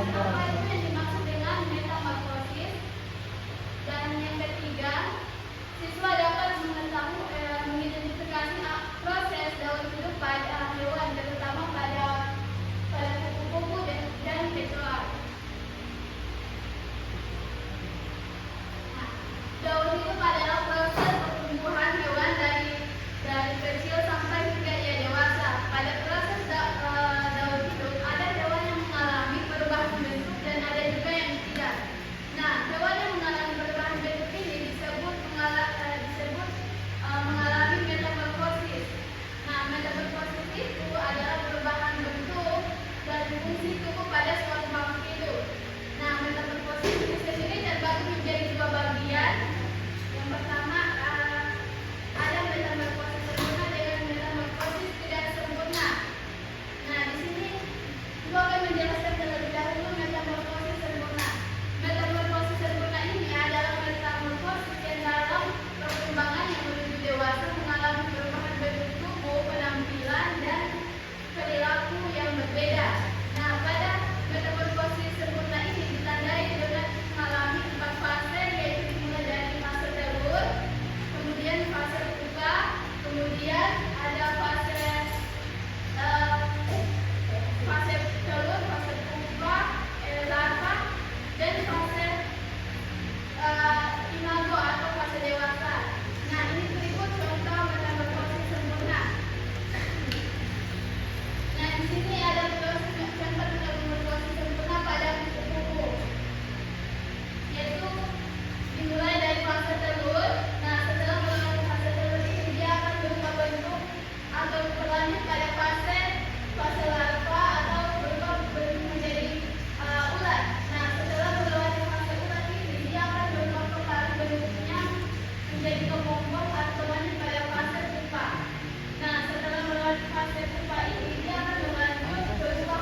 apa itu yang dimaksud dengan metamorfosis? Dan yang ketiga, siswa dapat mengidentifikasi proses daur hidup pada hewan, terutama pada kupu-kupu dan kecoa. Nah, daur hidup adalah proses pertumbuhan hewan dari kecil sampai hingga ia dewasa. Pada proses daur hidup ada hewan yang mengalami perubahan bentuk dan ada juga yang tidak. Nah, hewan yang mengalami perubahan bentuk ini disebut mengalami metamorfosis. Nah, metamorfosis itu adalah perubahan bentuk dan fungsi tubuh pada suatu makhluk hidup. Nah, metamorfosis ini sendiri terbagi menjadi dua bagian. Yang pertama ada metamorfosis sempurna dengan metamorfosis tidak sempurna. Nah, di sini Ibu akan menjelaskan terlebih dahulu metamorfosis sempurna. Metamorfosis sempurna ini adalah metamorfosis yang dalam perkembangan yang menuju dewasa mengalami perubahan bentuk tubuh, penampilan, dan perilaku yang berbeda. Nah, pada metamorfosis sempurna ini ditandai dengan mengalami 4 fase, yaitu dimulai dari fase telur, kemudian fase pupa, kemudian ada fase telur, fase pupa, larva, dan fase imago atau fase dewasa. Nah, ini berikut contoh metamorfosis sempurna. Nah, di sini ada proses contoh metamorfosis sempurna pada kupu-kupu, yaitu dimulai dari fase telur. Nah, setelah melewati fase telur ini dia akan berubah bentuk atau berlanjut pada fase larva atau berubah bentuk menjadi ulat. Nah, setelah melewati fase ulat ini dia akan berubah kembali bentuknya menjadi kepompong atau lanjut pada fase pupa. Nah, setelah melewati fase pupa ini dia akan berlanjut berubah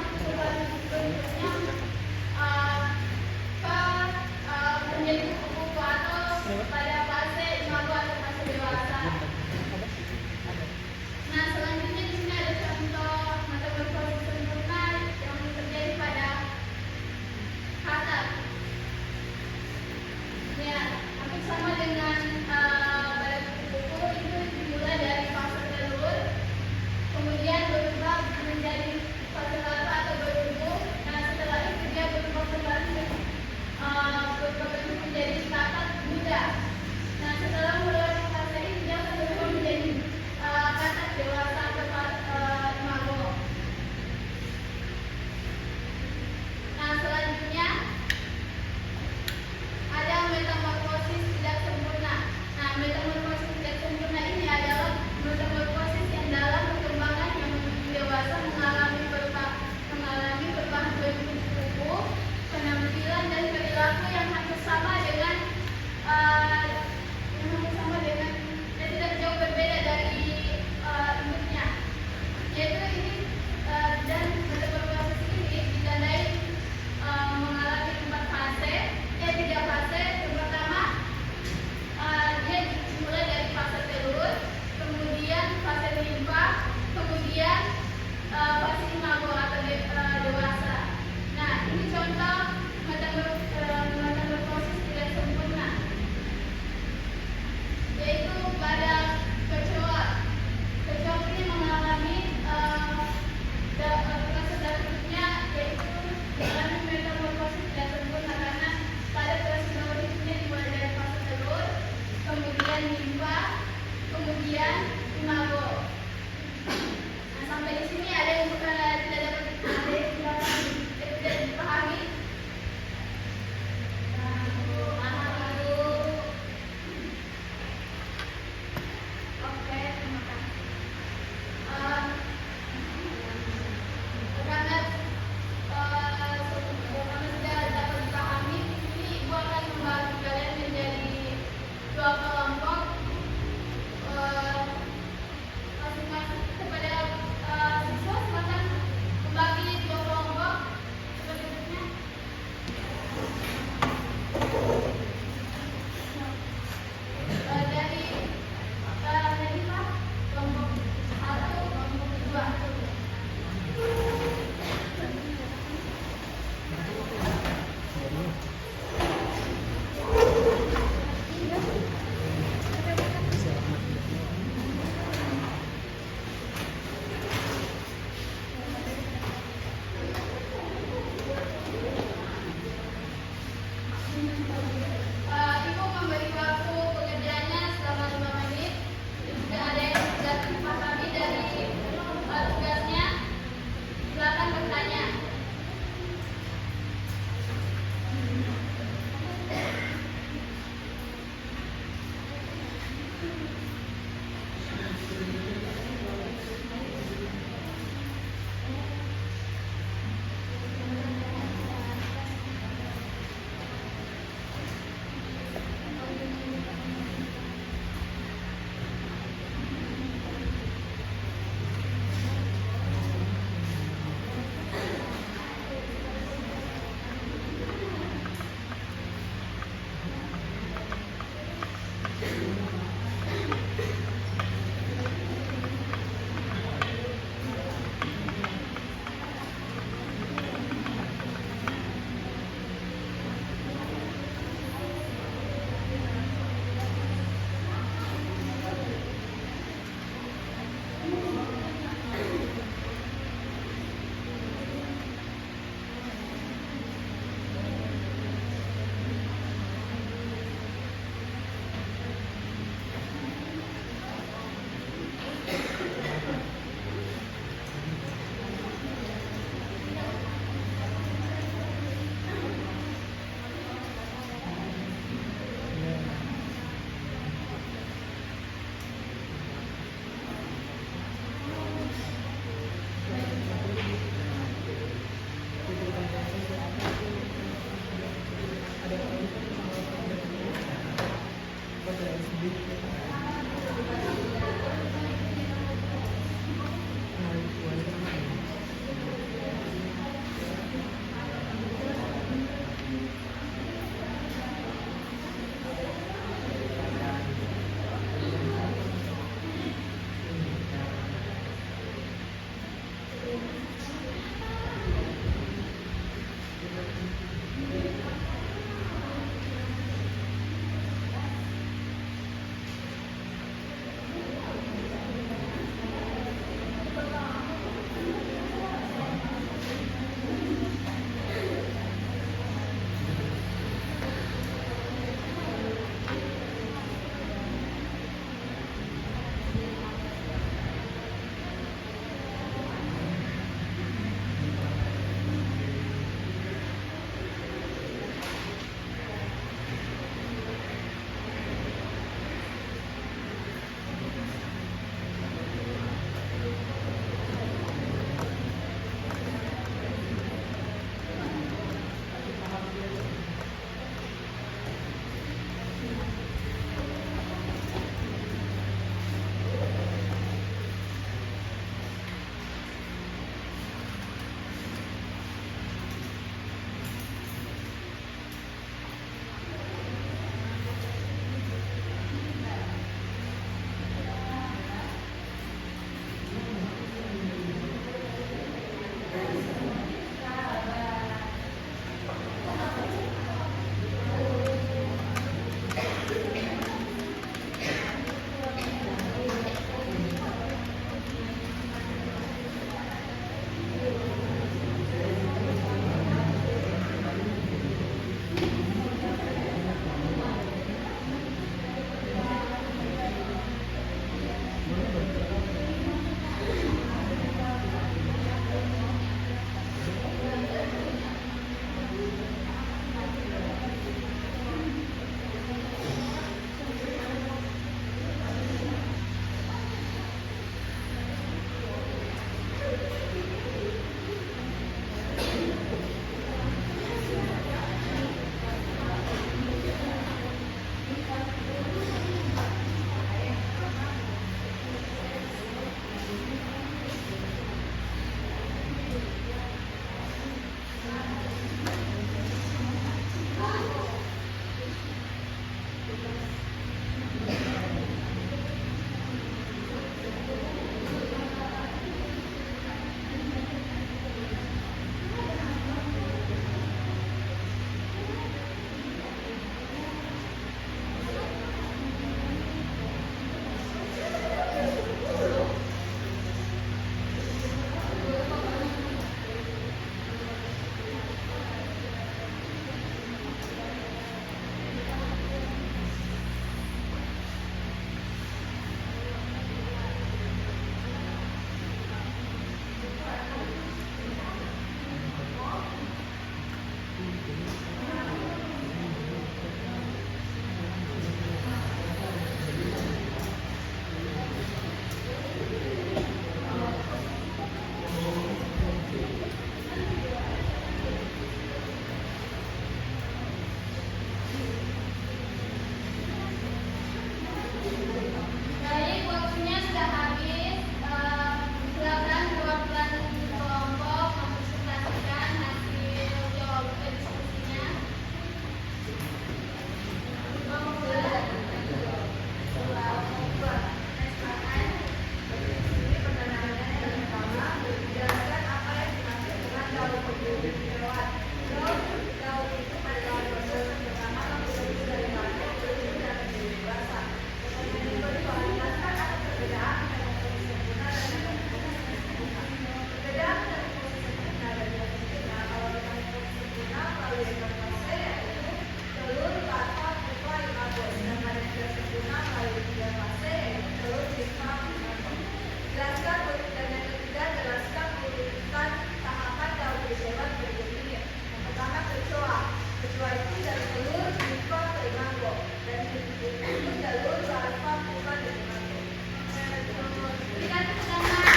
daun berbulu hewan. Daun itu adalah proses yang pertama berbulu dari batu, berbulu dan menjadi basah. Pertanyaan yang kedua, jelaskan ada perbedaan metamorfosis sempurna dan metamorfosis sempurna. Perbedaan metamorfosis sempurna dan metamorfosis sempurna. Kalau metamorfosis sempurna melalui fase yaitu telur, larva, pupa, imago. Sedangkan yang tidak sempurna melalui 3 fase yaitu telur, sisma, imago. Jelaskan dan yang ketiga, jelaskan urutan tahapan daun berjalan berikut ini. Yang pertama kecoa. Kecoa itu dari telur, pupa ke imago. Dan itu telur, larva, pupa dan imago. Berikan tepuk tangan.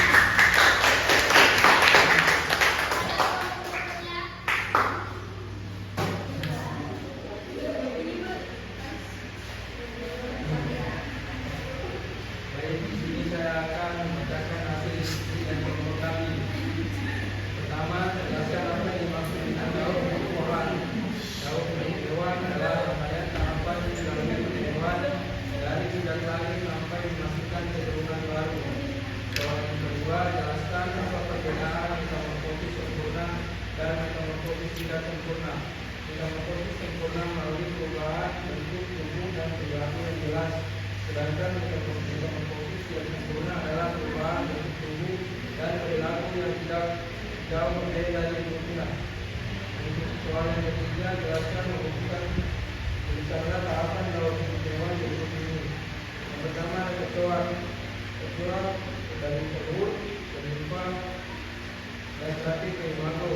Baik, di sini saya akan membacakan hasil diskusi dan kelompok kami. Pertama, jelaskan apa yang dimaksud dengan daun perubahan. Daun hewan adalah rangkaian tahapan yang dilalui hewan dari sudah lahir sampai dimasukkan keturunan baru. Soal yang kedua, jelaskan apa perbedaan metamorfosis sempurna dan metamorfosis tidak sempurna. Metamorfosis sempurna melalui perubahan bentuk tubuh dan perilaku yang jelas. Sedangkan metamorfosis yang sempurna adalah perubahan bentuk tubuh dan perilaku yang tidak jauh berbeda dari kemungkinan. Untuk soal yang ketiga, jelaskan menunjukkan tulisannya tahapan daun hewan berikut ini. Yang pertama ada kecoa. Kecoa dari telur, berlimpah, dan terakhir ke imago.